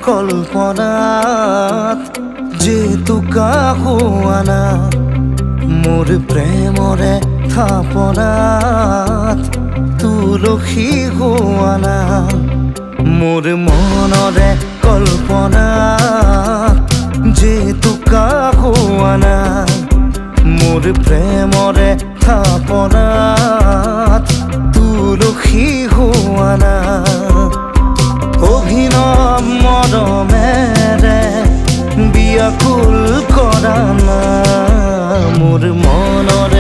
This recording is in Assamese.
কল্পনাত যেতুকা হোৱানা মোৰ প্ৰেমৰে থাপনাত তুলসী হোৱানা মোৰ মনৰে কল্পনাত যেতুকা হোৱানা মোৰ প্ৰেমৰে থাপনাত তুলসী হোৱানা অভিনৱ মৰমেৰে বিয়াকুল কৰা না মোৰ মনৰ